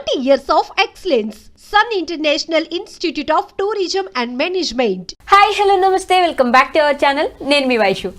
20 years of excellence. Sun International Institute of Tourism and Management. Hi hello నమస్తే welcome back to our channel. నేను మీ Vaishu.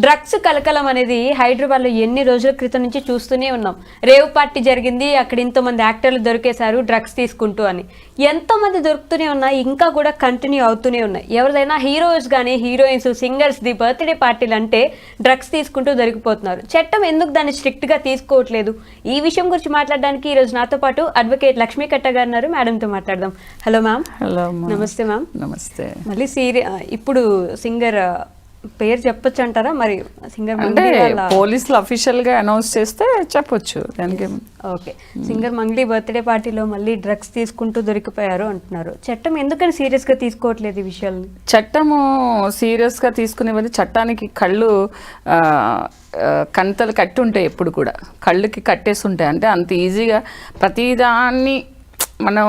Drugs కలకలం అనేది హైదరాబాద్లో ఎన్ని రోజుల క్రితం నుంచి చూస్తూనే ఉన్నాం. రేవ్ పార్టీ జరిగింది, అక్కడ ఇంతోమంది యాక్టర్లు దొరికేశారు డ్రగ్స్ తీసుకుంటూ అని. ఎంతోమంది దొరుకుతూనే ఉన్నాయి, ఇంకా కూడా కంటిన్యూ అవుతూనే ఉన్నాయి. ఎవరిదైనా హీరోస్ కానీ హీరోయిన్స్ సింగర్స్ది బర్త్డే పార్టీలు అంటే డ్రగ్స్ తీసుకుంటూ దొరికిపోతున్నారు. చట్టం ఎందుకు దాన్ని స్ట్రిక్ట్గా తీసుకోవట్లేదు? ఈ విషయం గురించి మాట్లాడడానికి ఈరోజు నాతో పాటు అడ్వకేట్ లక్ష్మీ కట్ట గారు ఉన్నారు. మేడంతో మాట్లాడదాం. Hello ma'am. హలో, నమస్తే మ్యామ్. నమస్తే. మళ్ళీ ఇప్పుడు సింగర్ పేరు చెప్పొచ్చు అంటారా? మరి సింగర్ అంటే పోలీసులు అఫీషియల్ గా అనౌన్స్ చేస్తే చెప్పొచ్చు, దానికి. ఓకే, సింగర్ మంగ్లీ బర్త్డే పార్టీలో మళ్ళీ డ్రగ్స్ తీసుకుంటూ దొరికిపోయారు అంటున్నారు. చట్టం ఎందుకని సీరియస్ గా తీసుకోవట్లేదు ఈ విషయాన్ని? చట్టము సీరియస్ గా తీసుకునేది, చట్టానికి కళ్ళు కంతలు కట్టి ఉంటాయి, ఎప్పుడు కూడా కళ్ళుకి కట్టేసి ఉంటాయి. అంటే అంత ఈజీగా ప్రతిదాన్ని మనం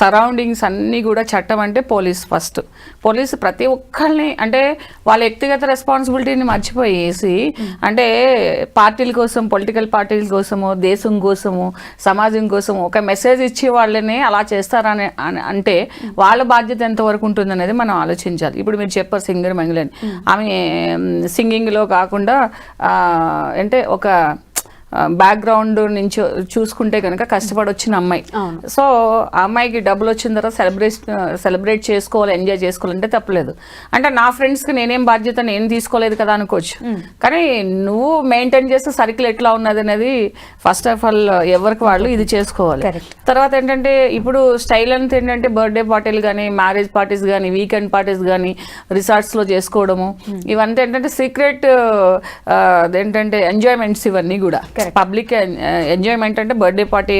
సరౌండింగ్స్ అన్నీ కూడా చట్టం అంటే పోలీసు ప్రతి ఒక్కరిని, అంటే వాళ్ళ వ్యక్తిగత రెస్పాన్సిబిలిటీని మర్చిపోయేసి, అంటే పార్టీల కోసం, పొలిటికల్ పార్టీల కోసము, దేశం కోసము, సమాజం కోసము ఒక మెసేజ్ ఇచ్చి వాళ్ళని అలా చేస్తారని అంటే వాళ్ళ బాధ్యత ఎంతవరకు ఉంటుంది అనేది మనం ఆలోచించాలి. ఇప్పుడు మీరు చెప్పారు సింగర్ మంగ్లీ అని, ఆమె సింగింగ్లో కాకుండా అంటే ఒక బ్యాక్గ్రౌండ్ నుంచి చూసుకుంటే కనుక కష్టపడి వచ్చిన అమ్మాయి. సో ఆ అమ్మాయికి డబ్బులు వచ్చిన తర్వాత సెలబ్రేట్ చేసుకోవాలి, ఎంజాయ్ చేసుకోవాలంటే తప్పలేదు. అంటే నా ఫ్రెండ్స్కి నేనేం బాధ్యత, నేను తీసుకోలేదు కదా అనుకోవచ్చు. కానీ నువ్వు మెయింటైన్ చేస్తే సర్కిల్ ఎట్లా ఉన్నది అనేది ఫస్ట్ ఆఫ్ ఆల్ ఎవరికి వాళ్ళు ఇది చేసుకోవాలి. తర్వాత ఏంటంటే ఇప్పుడు స్టైల్ అంతా ఏంటంటే బర్త్డే పార్టీలు కానీ, మ్యారేజ్ పార్టీస్ కానీ, వీకెండ్ పార్టీస్ కానీ రిసార్ట్స్లో చేసుకోవడము, ఇవంతా ఏంటంటే సీక్రెట్ ఏంటంటే ఎంజాయ్మెంట్స్ ఇవన్నీ కూడా. పబ్లిక్ ఎంజాయ్మెంట్ అంటే బర్త్డే పార్టీ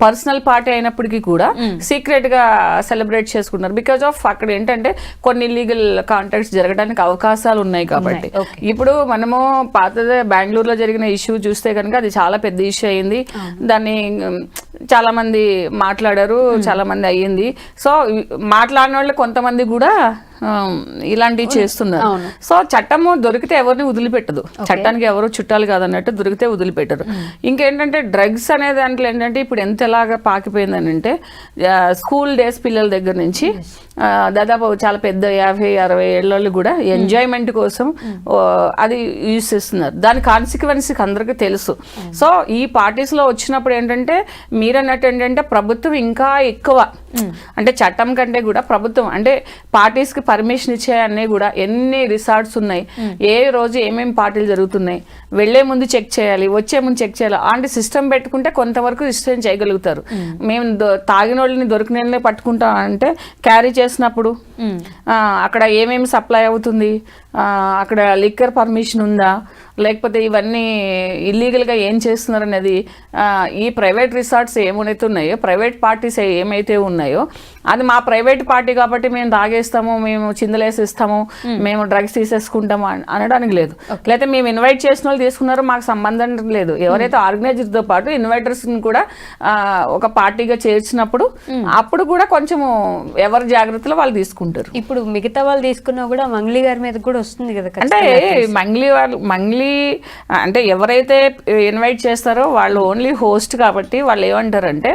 పర్సనల్ పార్టీ అయినప్పటికీ కూడా సీక్రెట్ గా సెలబ్రేట్ చేసుకుంటున్నారు. బికాజ్ ఆఫ్ అక్కడ ఏంటంటే కొన్ని ఇల్లీగల్ కాంటాక్ట్స్ జరగడానికి అవకాశాలు ఉన్నాయి కాబట్టి. ఇప్పుడు మనము పాతదే బెంగళూరులో జరిగిన ఇష్యూ చూస్తే కనుక అది చాలా పెద్ద ఇష్యూ అయింది. దాన్ని చాలా మంది మాట్లాడారు, చాలా మంది అయ్యింది. సో మాట్లాడిన వాళ్ళు కొంతమంది కూడా ఇలాంటివి చేస్తున్నారు. సో చట్టము దొరికితే ఎవరిని వదిలిపెట్టదు, చట్టానికి ఎవరు చుట్టాలు కాదన్నట్టు దొరికితే వదిలిపెట్టరు. ఇంకేంటంటే డ్రగ్స్ అనే దాంట్లో ఏంటంటే ఇప్పుడు ఎంత ఎలాగా పాకిపోయిందని అంటే స్కూల్ డేస్ పిల్లల దగ్గర నుంచి దాదాపు చాలా పెద్ద 50-60 ఏళ్ళ కూడా ఎంజాయ్మెంట్ కోసం అది యూజ్ చేస్తున్నారు. దాని కాన్సిక్వెన్స్ అందరికీ తెలుసు. సో ఈ పార్టీస్లో వచ్చినప్పుడు ఏంటంటే మీరన్నట్టు ఏంటంటే ప్రభుత్వం ఇంకా ఎక్కువ, అంటే చట్టం కంటే కూడా ప్రభుత్వం అంటే పార్టీస్కి పర్మిషన్ ఇచ్చే అన్నీ కూడా ఎన్ని రిసార్ట్స్ ఉన్నాయి, ఏ రోజు ఏమేమి పార్టీలు జరుగుతున్నాయి, వెళ్లే ముందు చెక్ చేయాలి, వచ్చే ముందు చెక్ చేయాలి. అలాంటి సిస్టమ్ పెట్టుకుంటే కొంతవరకు రిస్ట్రైన్ చేయగలుగుతారు. మేము తాగిన వాళ్ళని దొరికిన పట్టుకుంటాం అంటే క్యారీ చేసినప్పుడు అక్కడ ఏమేమి సప్లై అవుతుంది, అక్కడ లిక్కర్ పర్మిషన్ ఉందా, లేకపోతే ఇవన్నీ ఇల్లీగల్గా ఏం చేస్తున్నారు అనేది, ఈ ప్రైవేట్ రిసార్ట్స్ ఏమైతే ఉన్నాయో, ప్రైవేట్ పార్టీస్ ఏమైతే ఉన్నాయో, అది మా ప్రైవేట్ పార్టీ కాబట్టి మేము తాగేస్తాము, మేము చిందలేసిస్తాము, మేము డ్రగ్స్ తీసేసుకుంటాము అనడానికి లేదు. లేకపోతే మేము ఇన్వైట్ చేసిన వాళ్ళు తీసుకున్నారు, మాకు సంబంధం లేదు. ఎవరైతే ఆర్గనైజర్తో పాటు ఇన్వైటర్స్ని కూడా ఒక పార్టీగా చేర్చినప్పుడు అప్పుడు కూడా కొంచెము ఎవరి జాగ్రత్తలో వాళ్ళు తీసుకుంటారు. ఇప్పుడు మిగతా వాళ్ళు తీసుకున్నా కూడా మంగ్లీ గారి మీద కూడా వస్తుంది కదా. అంటే మంగ్లీ అంటే ఎవరైతే ఇన్వైట్ చేస్తారో వాళ్ళు ఓన్లీ హోస్ట్ కాబట్టి వాళ్ళు ఏమంటారంటే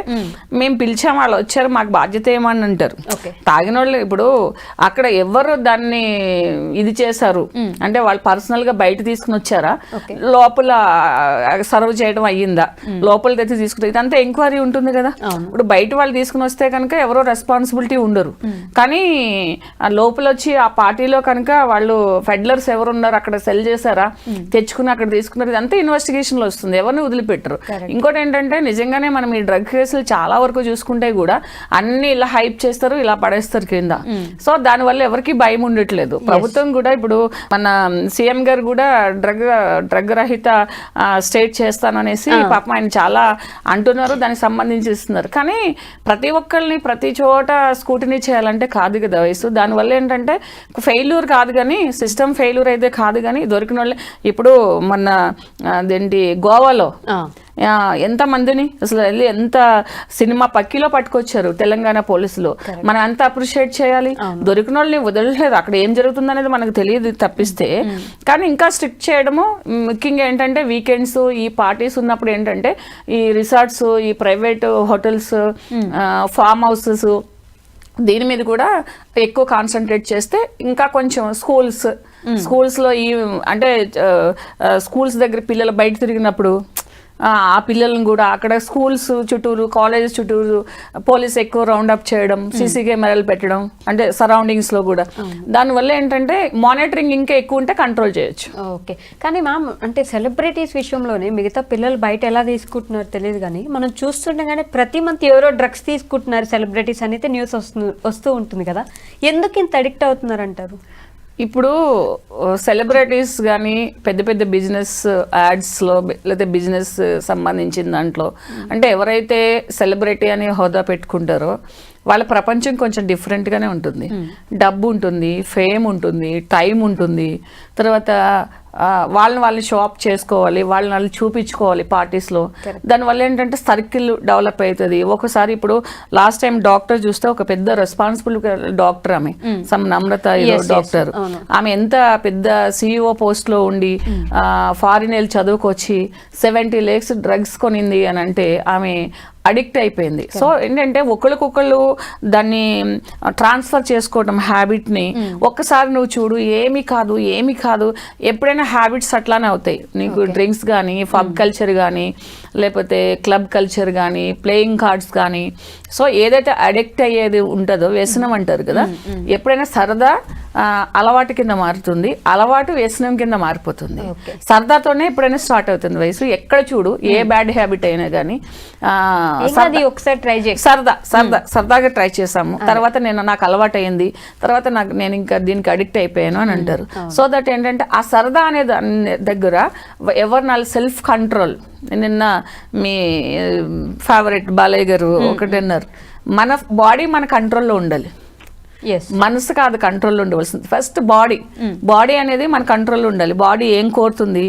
మేము పిలిచాం, వాళ్ళు వచ్చారు, మాకు బాధ్యత ఏమని అంటారు. తాగిన వాళ్ళు ఇప్పుడు అక్కడ ఎవరు దాన్ని ఇది చేశారు అంటే వాళ్ళు పర్సనల్ గా బయట తీసుకుని వచ్చారా, లోపల సర్వ్ చేయడం అయ్యిందా, లోపల తెచ్చి తీసుకుని, ఇదంతా ఎంక్వైరీ ఉంటుంది కదా. ఇప్పుడు బయట వాళ్ళు తీసుకుని వస్తే కనుక ఎవరో రెస్పాన్సిబిలిటీ ఉండరు. కానీ లోపల వచ్చి ఆ పార్టీలో కనుక వాళ్ళు ఫెడ్లర్స్ ఎవరు ఉన్నారు, అక్కడ సెల్ చేశారా, తెచ్చుకుని అక్కడ తీసుకున్నారు, ఇదంతా ఇన్వెస్టిగేషన్లో వస్తుంది, ఎవరిని వదిలిపెట్టరు. ఇంకోటి ఏంటంటే నిజంగానే మనం ఈ డ్రగ్ కేసులు చాలా వరకు చూసుకుంటే కూడా అన్ని ఇలా హైప్ చేస్తారు, ఇలా పడేస్తారు కింద. సో దానివల్ల ఎవరికి భయం ఉండట్లేదు. ప్రభుత్వం కూడా ఇప్పుడు మన సీఎం గారు కూడా డ్రగ్ రహిత స్టేట్ చేస్తాననేసి పాపం ఆయన చాలా అంటున్నారు, దానికి సంబంధించి ఇస్తున్నారు. కానీ ప్రతి ఒక్కరిని ప్రతి చోట స్కూటినీ చేయాలంటే కాదు కదా వయసు. దానివల్ల ఏంటంటే ఫెయిల్యూర్ కాదు కానీ సిస్టమ్ ఫెయిల్యూర్ అయితే కాదు, కానీ దొరికిన వాళ్ళే. ఇప్పుడు మన అదేంటి గోవాలో ఎంతమందిని అసలు వెళ్ళి ఎంత సినిమా పక్కిలో పట్టుకొచ్చారు తెలంగాణ పోలీసులు. మనం ఎంత అప్రిషియేట్ చేయాలి. దొరికిన వాళ్ళని వదలలేదు. అక్కడ ఏం జరుగుతుంది అనేది మనకు తెలియదు తప్పిస్తే. కానీ ఇంకా స్ట్రిక్ట్ చేయడము ముఖ్యంగా ఏంటంటే వీకెండ్స్ ఈ పార్టీస్ ఉన్నప్పుడు ఏంటంటే ఈ రిసార్ట్స్, ఈ ప్రైవేట్ హోటల్స్, ఫామ్ హౌసెస్ దీని మీద కూడా ఎక్కువ కాన్సన్ట్రేట్ చేస్తే ఇంకా కొంచెం స్కూల్స్లో ఈ అంటే స్కూల్స్ దగ్గర పిల్లలు బయట తిరిగినప్పుడు ఆ పిల్లలను కూడా అక్కడ స్కూల్స్ చుట్టూరు, కాలేజెస్ చుట్టూరు పోలీస్ ఎక్కువ రౌండ్ అప్ చేయడం, సీసీ కెమెరాలు పెట్టడం, అంటే సరౌండింగ్స్లో కూడా. దానివల్ల ఏంటంటే మానిటరింగ్ ఇంకా ఎక్కువ ఉంటే కంట్రోల్ చేయొచ్చు. ఓకే, కానీ మ్యామ్ అంటే సెలబ్రిటీస్ విషయంలోనే మిగతా పిల్లలు బయట ఎలా తీసుకుంటున్నారో తెలియదు, కానీ మనం చూస్తుండగానే ప్రతి మంత్ ఎవరో డ్రగ్స్ తీసుకుంటున్నారు సెలబ్రిటీస్ అనేది న్యూస్ వస్తూ ఉంటుంది కదా. ఎందుకు ఇంత అడిక్ట్ అవుతున్నారు అంటారు? ఇప్పుడు సెలబ్రిటీస్ కానీ పెద్ద పెద్ద బిజినెస్ యాడ్స్లో లేకపోతే బిజినెస్ సంబంధించిన దాంట్లో అంటే ఎవరైతే సెలబ్రిటీ అని హోదా పెట్టుకుంటారో వాళ్ళ ప్రపంచం కొంచెం డిఫరెంట్గానే ఉంటుంది. డబ్బు ఉంటుంది, ఫేమ్ ఉంటుంది, టైం ఉంటుంది, తర్వాత వాళ్ళని షాప్ చేసుకోవాలి, వాళ్ళని చూపించుకోవాలి పార్టీస్లో. దానివల్ల ఏంటంటే సర్కిల్ డెవలప్ అవుతుంది. ఒకసారి ఇప్పుడు లాస్ట్ టైం డాక్టర్ చూస్తే ఒక పెద్ద రెస్పాన్సిబుల్ డాక్టర్, ఆమె నమ్రత డాక్టర్, ఆమె ఎంత పెద్ద CEO పోస్ట్లో ఉండి ఫారిన్ వెళ్ళి చదువుకొచ్చి 70 lakhs డ్రగ్స్ కొనింది అని అంటే ఆమె అడిక్ట్ అయిపోయింది. సో ఏంటంటే ఒకరికొకళ్ళు దాన్ని ట్రాన్స్ఫర్ చేసుకోవడం హ్యాబిట్ని. ఒక్కసారి నువ్వు చూడు, ఏమి కాదు, ఎప్పుడైనా హ్యాబిట్స్ అట్లానే అవుతాయి నీకు. డ్రింక్స్ కానీ, పబ్ కల్చర్ కానీ, లేకపోతే క్లబ్ కల్చర్ కానీ, ప్లేయింగ్ కార్డ్స్ కానీ. సో ఏదైతే అడిక్ట్ అయ్యేది ఉంటుందో, వ్యసనం అంటారు కదా, ఎప్పుడైనా సరదా అలవాటు కింద మారుతుంది, అలవాటు వ్యసనం కింద మారిపోతుంది. సరదాతోనే ఎప్పుడైనా స్టార్ట్ అవుతుంది వయసు. ఎక్కడ చూడు ఏ బ్యాడ్ హ్యాబిట్ అయినా కానీ ఒకసారి ట్రై చేసి సరదాగా ట్రై చేసాము, తర్వాత నాకు అలవాటు అయింది, తర్వాత నేను ఇంకా దీనికి అడిక్ట్ అయిపోయాను అని అంటారు. సో దట్ ఏంటంటే ఆ సరదా అనే దగ్గర ఎవరినాలు సెల్ఫ్ కంట్రోల్. నిన్న మీ ఫేవరెట్ బాలయ్య గారు ఒకటి అన్నారు, మన బాడీ మన కంట్రోల్లో ఉండాలి, మనసు కాదు కంట్రోల్లో ఉండవలసింది. ఫస్ట్ బాడీ అనేది మన కంట్రోల్లో ఉండాలి. బాడీ ఏం కోరుతుంది,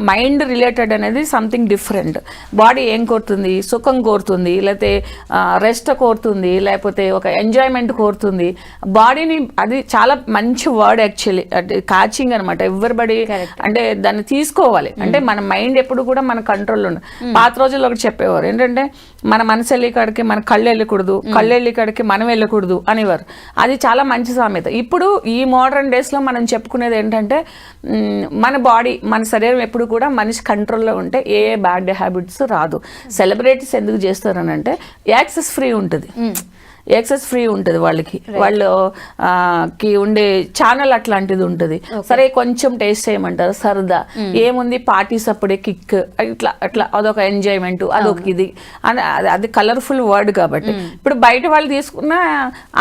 మైండ్ రిలేటెడ్ అనేది సంథింగ్ డిఫరెంట్. బాడీ ఏం కోరుతుంది, సుఖం కోరుతుంది, లేకపోతే రెస్ట్ కోరుతుంది, లేకపోతే ఒక ఎంజాయ్మెంట్ కోరుతుంది. బాడీని, అది చాలా మంచి వర్డ్ యాక్చువల్లీ, అంటే క్యాచింగ్ అనమాట. ఎవ్రీబడి అంటే దాన్ని తీసుకోవాలి. అంటే మన మైండ్ ఎప్పుడు కూడా మన కంట్రోల్లో ఉండదు. పాత రోజుల్లో ఒకటి చెప్పేవారు ఏంటంటే మన మనసు వెళ్ళి కాడికి మన కళ్ళు వెళ్ళకూడదు, కళ్ళు వెళ్ళి కాడికి మనం వెళ్ళకూడదు అనేవారు. అది చాలా మంచి సామెత. ఇప్పుడు ఈ మోడర్న్ డేస్లో మనం చెప్పుకునేది ఏంటంటే మన బాడీ, మన శరీరం ఎప్పుడు కూడా మనిషి కంట్రోల్లో ఉంటే ఏ బ్యాడ్ హ్యాబిట్స్ రాదు. సెలబ్రిటీస్ ఎందుకు చేస్తారని అంటే యాక్సెస్ ఫ్రీ ఉంటుంది, వాళ్ళకి ఉండే ఛానల్ అట్లాంటిది ఉంటుంది. సరే కొంచెం టేస్ట్ చేయమంటారు, సరదా ఏముంది, పార్టీస్ అప్పుడే కిక్, అట్లా అదొక ఎంజాయ్మెంట్, అదొక ఇది అని. అది కలర్ఫుల్ వర్డ్ కాబట్టి. ఇప్పుడు బయట వాళ్ళు తీసుకున్న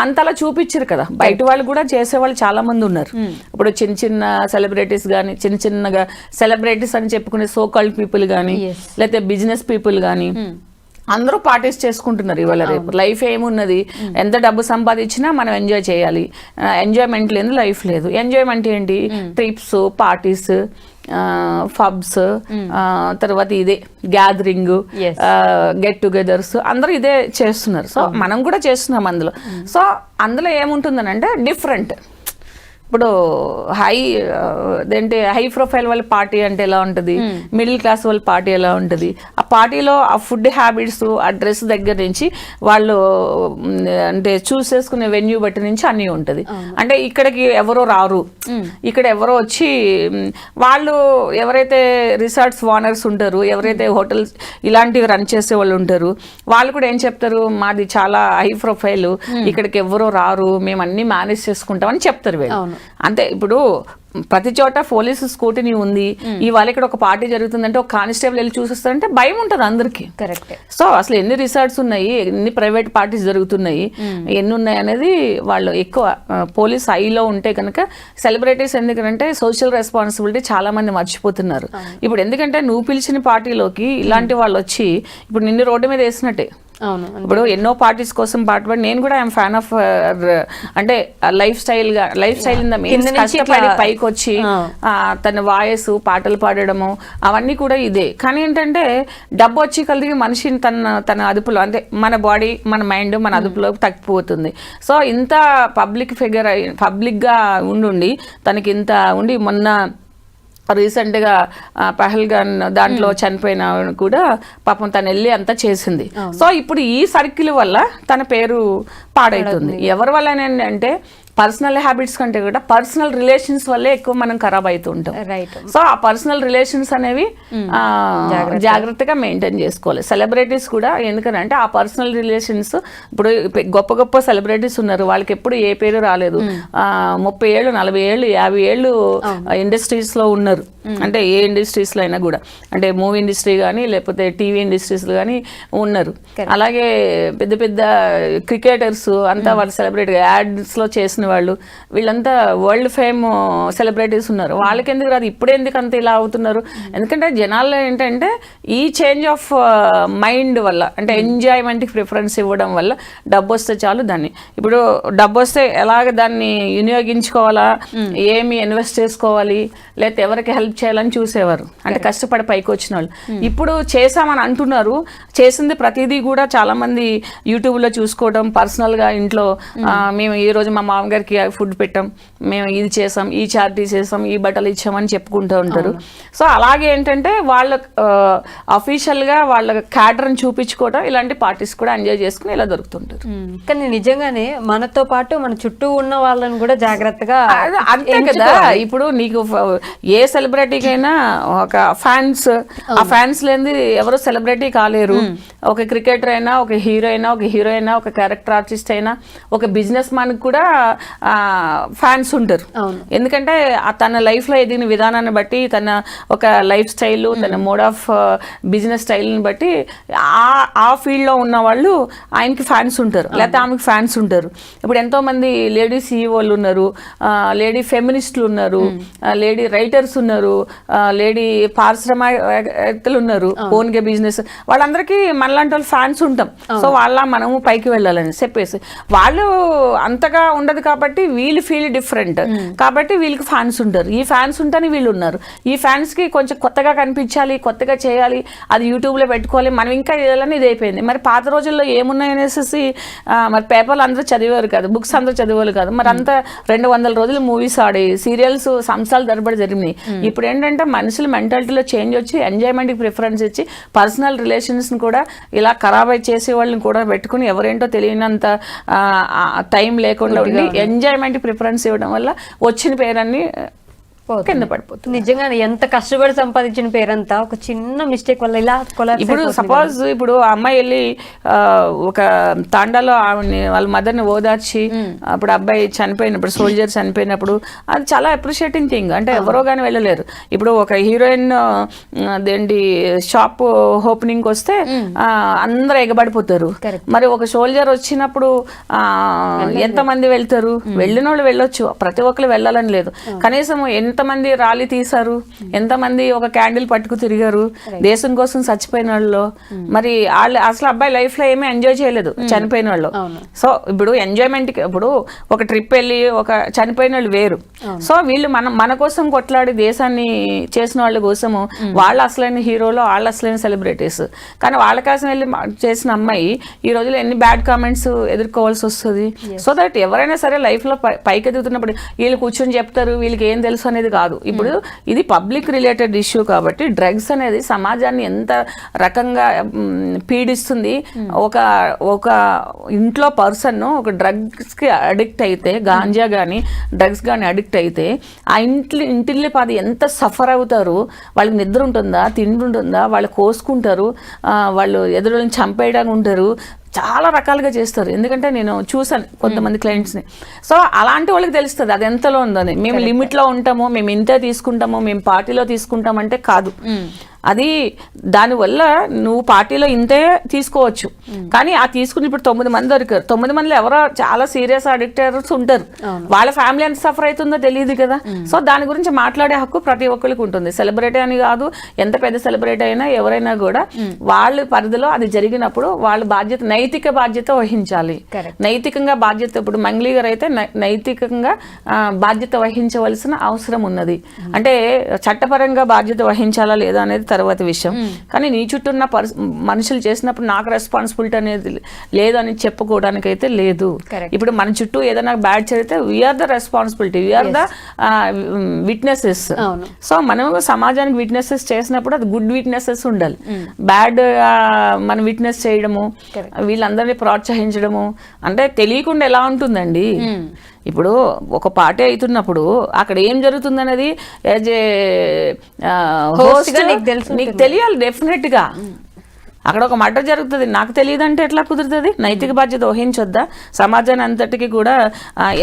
అంతలా చూపించరు కదా, బయట వాళ్ళు కూడా చేసేవాళ్ళు చాలా మంది ఉన్నారు. ఇప్పుడు చిన్న సెలబ్రిటీస్ కానీ, చిన్నగా సెలబ్రిటీస్ అని చెప్పుకునే సో కాల్డ్ పీపుల్ కానీ, లేకపోతే బిజినెస్ పీపుల్ కానీ అందరూ పార్టీస్ చేసుకుంటున్నారు ఇవాళ రేపు. లైఫ్ ఏమున్నది, ఎంత డబ్బు సంపాదించినా మనం ఎంజాయ్ చేయాలి. ఎంజాయ్మెంట్ లేదు, లైఫ్ లేదు. ఎంజాయ్మెంట్ ఏంటి, ట్రిప్స్, పార్టీస్, పబ్స్, తర్వాత ఇదే గ్యాదరింగ్, గెట్ టుగెదర్స్, అందరూ ఇదే చేస్తున్నారు. సో మనం కూడా చేస్తున్నాం అందులో. సో అందులో ఏముంటుందని అంటే డిఫరెంట్. ఇప్పుడు హై ప్రొఫైల్ వాళ్ళ పార్టీ అంటే ఎలా ఉంటుంది, మిడిల్ క్లాస్ వాళ్ళ పార్టీ ఎలా ఉంటుంది. ఆ పార్టీలో ఆ ఫుడ్ హ్యాబిట్స్, ఆ డ్రెస్ దగ్గర నుంచి వాళ్ళు అంటే చూస్ చేసుకునే వెన్యూ బట్టి నుంచి అన్నీ ఉంటుంది. అంటే ఇక్కడికి ఎవరో రారు, ఇక్కడ ఎవరో వచ్చి వాళ్ళు ఎవరైతే రిసార్ట్స్ ఓనర్స్ ఉంటారు, ఎవరైతే హోటల్స్ ఇలాంటివి రన్ చేసే వాళ్ళు ఉంటారు, వాళ్ళు కూడా ఏం చెప్తారు, మాది చాలా హై ప్రొఫైల్, ఇక్కడికి ఎవరో రారు, మేము అన్ని మేనేజ్ చేసుకుంటామని చెప్తారు వీళ్ళు. అంతే. ఇప్పుడు ప్రతి చోట పోలీసు స్కూటీని ఉంది. ఇవాళ ఇక్కడ ఒక పార్టీ జరుగుతుందంటే ఒక కానిస్టేబుల్ వెళ్ళి చూసిస్తారంటే భయం ఉంటుంది అందరికీ. కరెక్ట్. సో అసలు ఎన్ని రిసార్ట్స్ ఉన్నాయి, ఎన్ని ప్రైవేట్ పార్టీస్ జరుగుతున్నాయి, ఎన్ని ఉన్నాయి అనేది వాళ్ళు ఎక్కువ పోలీస్ ఐలో ఉంటే కనుక. సెలబ్రిటీస్ ఎందుకంటే సోషల్ రెస్పాన్సిబిలిటీ చాలా మంది మర్చిపోతున్నారు ఇప్పుడు. ఎందుకంటే నువ్వు పిలిచిన పార్టీలోకి ఇలాంటి వాళ్ళు వచ్చి ఇప్పుడు నిన్ను రోడ్డు మీద వేసినట్టే. అవును. ఇప్పుడు ఎన్నో పార్టీస్ కోసం పాటుపడి నేను కూడా ఐఎమ్ ఫ్యాన్ ఆఫ్ అంటే life style in the means కష్టపడి పైకి వచ్చి తన వాయిస్ పాటలు పాడడము అవన్నీ కూడా ఇదే. కానీ ఏంటంటే డబ్బు వచ్చి కలిగి మనిషిని తన అదుపులో అంటే మన బాడీ మన మైండ్ మన అదుపులో తగ్గిపోతుంది. సో ఇంత పబ్లిక్గా ఉండి తనకి ఇంత ఉండి మొన్న రీసెంట్గా పహల్గాన్ దాంట్లో చనిపోయిన కూడా పాపం తను వెళ్ళి అంతా చేసింది. సో ఇప్పుడు ఈ సర్కిల్ వల్ల తన పేరు పాడవుతుంది. ఎవరి వల్ల అంటే పర్సనల్ హ్యాబిట్స్ కంటే కూడా పర్సనల్ రిలేషన్స్ వల్లే ఎక్కువ మనం ఖరాబ్ అవుతుంటాం. సో ఆ పర్సనల్ రిలేషన్స్ అనేవి జాగ్రత్తగా మెయింటైన్ చేసుకోవాలి. సెలబ్రిటీస్ కూడా ఎందుకంటే ఆ పర్సనల్ రిలేషన్స్ ఇప్పుడు గొప్ప సెలబ్రిటీస్ ఉన్నారు, వాళ్ళకి ఎప్పుడు ఏ పేరు రాలేదు. 30 ఏళ్ళు 40 ఏళ్ళు 50 ఏళ్ళు ఇండస్ట్రీస్ లో ఉన్నారు. అంటే ఏ ఇండస్ట్రీస్ లో అయినా కూడా అంటే మూవీ ఇండస్ట్రీ కానీ లేకపోతే టీవీ ఇండస్ట్రీస్ లో కానీ ఉన్నారు. అలాగే పెద్ద పెద్ద క్రికెటర్స్ అంతా వాళ్ళు సెలబ్రిటీ యాడ్స్ లో చేసిన వాళ్ళు వీళ్ళంతా వరల్డ్ ఫేమ్ సెలబ్రిటీస్ ఉన్నారు. వాళ్ళకి ఎందుకు రాదు? ఇప్పుడు ఎందుకు అంత ఇలా అవుతున్నారు? ఎందుకంటే జనాల్లో ఏంటంటే ఈ చేంజ్ ఆఫ్ మైండ్ వల్ల అంటే ఎంజాయ్మెంట్కి ప్రిఫరెన్స్ ఇవ్వడం వల్ల డబ్బు వస్తే చాలు దాన్ని ఇప్పుడు డబ్బు వస్తే ఎలాగ దాన్ని వినియోగించుకోవాలా, ఏమి ఇన్వెస్ట్ చేసుకోవాలి, లేకపోతే ఎవరికి హెల్ప్ చేయాలని చూసేవారు. అంటే కష్టపడి పైకి వచ్చిన వాళ్ళు ఇప్పుడు చేసామని అంటున్నారు. చేసింది ప్రతిదీ కూడా చాలా మంది యూట్యూబ్లో చూసుకోవడం, పర్సనల్గా ఇంట్లో మేము ఈ రోజు మా మామగారికి ఫుడ్ పెట్టాం, మేము ఇది చేసాం, ఈ చారిటీ చేసాం, ఈ బట్టలు ఇచ్చామని చెప్పుకుంటూ ఉంటారు. సో అలాగే ఏంటంటే వాళ్ళ అఫీషియల్గా వాళ్ళ క్యాడర్ని చూపించుకోవడం ఇలాంటి పార్టీస్ కూడా ఎంజాయ్ చేసుకుని ఇలా దొరుకుతుంటారు. కానీ నిజంగానే మనతో పాటు మన చుట్టూ ఉన్న వాళ్ళని కూడా జాగ్రత్తగా అంతే కదా. ఇప్పుడు నీకు ఏ సెలబ్రిటీకైనా ఒక ఫ్యాన్స్, ఆ ఫ్యాన్స్ లేని ఎవరు సెలబ్రిటీ కాలేరు. ఒక క్రికెటర్ అయినా, ఒక హీరో అయినా, ఒక హీరోయిన్, ఒక క్యారెక్టర్ ఆర్టిస్ట్ అయినా, ఒక బిజినెస్ మ్యాన్ కూడా ఫ్యాన్స్ ఉంటారు. ఎందుకంటే తన లైఫ్ లో ఎదిగిన విధానాన్ని బట్టి, తన ఒక లైఫ్ స్టైల్, తన మోడ్ ఆఫ్ బిజినెస్ స్టైల్ని బట్టి ఆ ఫీల్డ్ లో ఉన్న వాళ్ళు ఆయనకి ఫ్యాన్స్ ఉంటారు, లేకపోతే ఆమెకి ఫ్యాన్స్ ఉంటారు. ఇప్పుడు ఎంతో మంది లేడీ సిఇఓలు ఉన్నారు, లేడీ ఫెమినిస్టులు ఉన్నారు, లేడీ రైటర్స్ ఉన్నారు, లేడీ పారిశ్రామికవేత్తలు ఉన్నారు, ఓన్ గా బిజినెస్. వాళ్ళందరికీ మనలాంటి వాళ్ళు ఫ్యాన్స్ ఉంటాం. సో మనము పైకి వెళ్ళాలని చెప్పేసి వాళ్ళు అంతగా ఉండదు కాబట్టి వీళ్ళు ఫీల్ డిఫరెంట్ కాబట్టి వీళ్ళకి ఫ్యాన్స్ ఉంటారు. ఈ ఫ్యాన్స్ ఉంటేనే వీళ్ళు ఉన్నారు. ఈ ఫ్యాన్స్ కి కొంచెం కొత్తగా కనిపించాలి, కొత్తగా చేయాలి, అది యూట్యూబ్ లో పెట్టుకోవాలి, మనం ఇంకా చేయాలని ఇది అయిపోయింది. మరి పాత రోజుల్లో ఏమున్నాయనేసి మరి పేపర్లు అందరూ చదివేవారు కాదు, బుక్స్ అందరూ చదివేవారు కాదు. మరి అంతా 200 రోజులు మూవీస్ ఆడి సీరియల్స్ సంవత్సరాలు తరబడి జరిగినాయి. ఇప్పుడు ఏంటంటే మనుషుల మెంటాలిటీలో చేంజ్ వచ్చి ఎంజాయ్మెంట్కి ప్రిఫరెన్స్ ఇచ్చి పర్సనల్ రిలేషన్స్ని కూడా ఇలా ఖరాబ్ చేసే వాళ్ళని కూడా పెట్టుకుని ఎవరేంటో తెలియనంత టైం లేకుండా ఉండి ఎంజాయ్మెంట్కి ప్రిఫరెన్స్ ఇవ్వడం వల్ల వచ్చిన పేరన్నీ కింద పడిపోతుంది. నిజంగా ఎంత కష్టపడి సంపాదించిన పేరంతా ఒక చిన్న మిస్టేక్ వల్ల ఇలా ఇప్పుడు సపోజ్ ఇప్పుడు అమ్మాయి వెళ్ళి ఒక తాండాలో వాళ్ళ మదర్ని ఓదార్చి అప్పుడు అబ్బాయి చనిపోయినప్పుడు, సోల్జర్ చనిపోయినప్పుడు అది చాలా అప్రిషియేటింగ్ థింగ్. అంటే ఎవరో కానీ వెళ్ళలేరు. ఇప్పుడు ఒక హీరోయిన్ దేంటి షాప్ ఓపెనింగ్ వస్తే అందరూ ఎగబడిపోతారు. మరి ఒక సోల్జర్ వచ్చినప్పుడు ఎంతమంది వెళ్తారు? వెళ్ళిన వాళ్ళు వెళ్ళొచ్చు, ప్రతి ఒక్కరు వెళ్ళాలని లేదు. కనీసం ఎంతమంది ర్యాలీ తీశారు, ఎంతమంది ఒక క్యాండిల్ పట్టుకు తిరిగారు దేశం కోసం చచ్చిపోయిన వాళ్ళు. మరి వాళ్ళు అసలు అబ్బాయి లైఫ్ లో ఏమీ ఎంజాయ్ చేయలేదు చనిపోయిన వాళ్ళు. సో ఇప్పుడు ఎంజాయ్మెంట్ ఇప్పుడు ఒక ట్రిప్ వెళ్ళి ఒక చనిపోయిన వాళ్ళు వేరు. సో వీళ్ళు మన కోసం కొట్లాడి దేశాన్ని చేసిన వాళ్ళ కోసము వాళ్ళు అసలైన హీరోలు, వాళ్ళు అసలైన సెలబ్రిటీస్. కానీ వాళ్ళ కోసం వెళ్ళి చేసిన అమ్మాయి ఈ రోజులో ఎన్ని బ్యాడ్ కామెంట్స్ ఎదుర్కోవాల్సి వస్తుంది. సో దట్ ఎవరైనా సరే లైఫ్ లో పైకి ఎదుగుతున్నప్పుడు వీళ్ళు కూర్చొని చెప్తారు, వీళ్ళకి ఏం తెలుసు అనేది కాదు. ఇప్పుడు ఇది పబ్లిక్ రిలేటెడ్ ఇష్యూ కాబట్టి డ్రగ్స్ అనేది సమాజాన్ని ఎంత రకంగా పీడిస్తుంది. ఒక ఇంట్లో పర్సన్ ఒక డ్రగ్స్ కి అడిక్ట్ అయితే, గాంజా కానీ డ్రగ్స్ కానీ అడిక్ట్ అయితే ఆ ఇంటిల్లి పాది ఎంత సఫర్ అవుతారు. వాళ్ళకి నిద్ర ఉంటుందా, తిండి ఉంటుందా, వాళ్ళు కోసుకుంటారు, వాళ్ళు ఎదురుని చంపేయడానికి ఉంటారు, చాలా రకాలుగా చేస్తారు. ఎందుకంటే నేను చూసాను కొంతమంది క్లయింట్స్ని. సో అలాంటి వాళ్ళకి తెలుస్తుంది అది ఎంతలో ఉందని. మేము లిమిట్లో ఉంటాము, మేము ఇంతే తీసుకుంటాము, మేము పార్టీలో తీసుకుంటామంటే కాదు. అది దానివల్ల నువ్వు పార్టీలో ఇంతే తీసుకోవచ్చు, కానీ ఆ తీసుకుని ఇప్పుడు 9 మంది దొరికారు. 9 మందిలో ఎవరో చాలా సీరియస్ అడిక్టర్స్ ఉంటారు, వాళ్ళ ఫ్యామిలీ ఎంత సఫర్ అవుతుందో తెలియదు కదా. సో దాని గురించి మాట్లాడే హక్కు ప్రతి ఒక్కరికి ఉంటుంది. సెలబ్రిటీ అని కాదు, ఎంత పెద్ద సెలబ్రిటీ అయినా ఎవరైనా కూడా వాళ్ళ పరిధిలో అది జరిగినప్పుడు వాళ్ళ బాధ్యత, నైతిక బాధ్యత వహించాలి. నైతికంగా బాధ్యత, ఇప్పుడు మంగ్లీ గారు అయితే నైతికంగా బాధ్యత వహించవలసిన అవసరం ఉన్నది. అంటే చట్టపరంగా బాధ్యత వహించాలా లేదా అనేది తర్వాత విషయం, కానీ నీ చుట్టూ ఉన్న మనుషులు చేసినప్పుడు నాకు రెస్పాన్సిబిలిటీ అనేది లేదని చెప్పుకోవడానికి అయితే లేదు. ఇప్పుడు మన చుట్టూ ఏదైనా బ్యాడ్ జరిగితే we are the responsibility, we are the witnesses. So మనం సమాజానికి విట్నెసెస్ చేసినప్పుడు అది గుడ్ విట్నెసెస్ ఉండాలి. బ్యాడ్ మనం విట్నెస్ చేయడము, వీళ్ళందరినీ ప్రోత్సహించడము అంటే తెలియకుండా ఎలా ఉంటుందండి. ఇప్పుడు ఒక పార్టీ అవుతున్నప్పుడు అక్కడ ఏం జరుగుతుంది అనేది యాజ్ ఏ హోస్ట్ నీకు తెలియాలి డెఫినెట్ గా. అక్కడ ఒక మర్డర్ జరుగుతుంది, నాకు తెలియదు అంటే ఎట్లా కుదురుతుంది? నైతిక బాధ్యత వహించొద్దా? సమాజాన్ని అంతటికి కూడా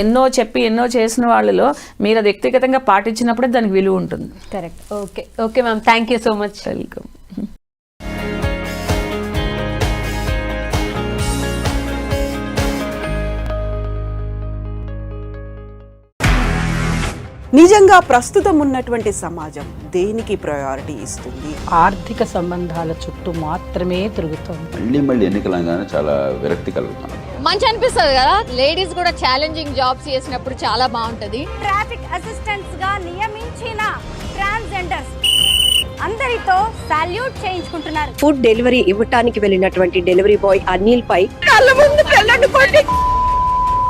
ఎన్నో చెప్పి ఎన్నో చేసిన వాళ్ళలో మీరు అది వ్యక్తిగతంగా పాటించినప్పుడే దానికి విలువ ఉంటుంది. Correct. Okay okay ma'am, thank you so much. Welcome. నిజంగా ప్రస్తుతం ఉన్నటువంటి సమాజం దేనికి ప్రయారిటీ ఇస్తుంది? ఆర్థిక సంబంధాల చుట్టూ మాత్రమే తిరుగుతుంది. మళ్ళీ ఎన్నికలంగానే చాలా విరక్తి కలుగుతాం. మంచి అనిపిస్తుంది కదా, లేడీస్ కూడా ఛాలెంజింగ్ జాబ్స్ చేసినప్పుడు చాలా బాగుంటది. ట్రాఫిక్ అసిస్టెంట్స్ గా నియమించిన ట్రాన్స్జెండర్స్ అందరితో సాల్యూట్ చేయించుకుంటున్నారు. ఫుడ్ డెలివరీ ఇవ్వటానికి వెళ్ళినటువంటి డెలివరీ బాయ్ అనిల్ పై కళ్ళ ముందు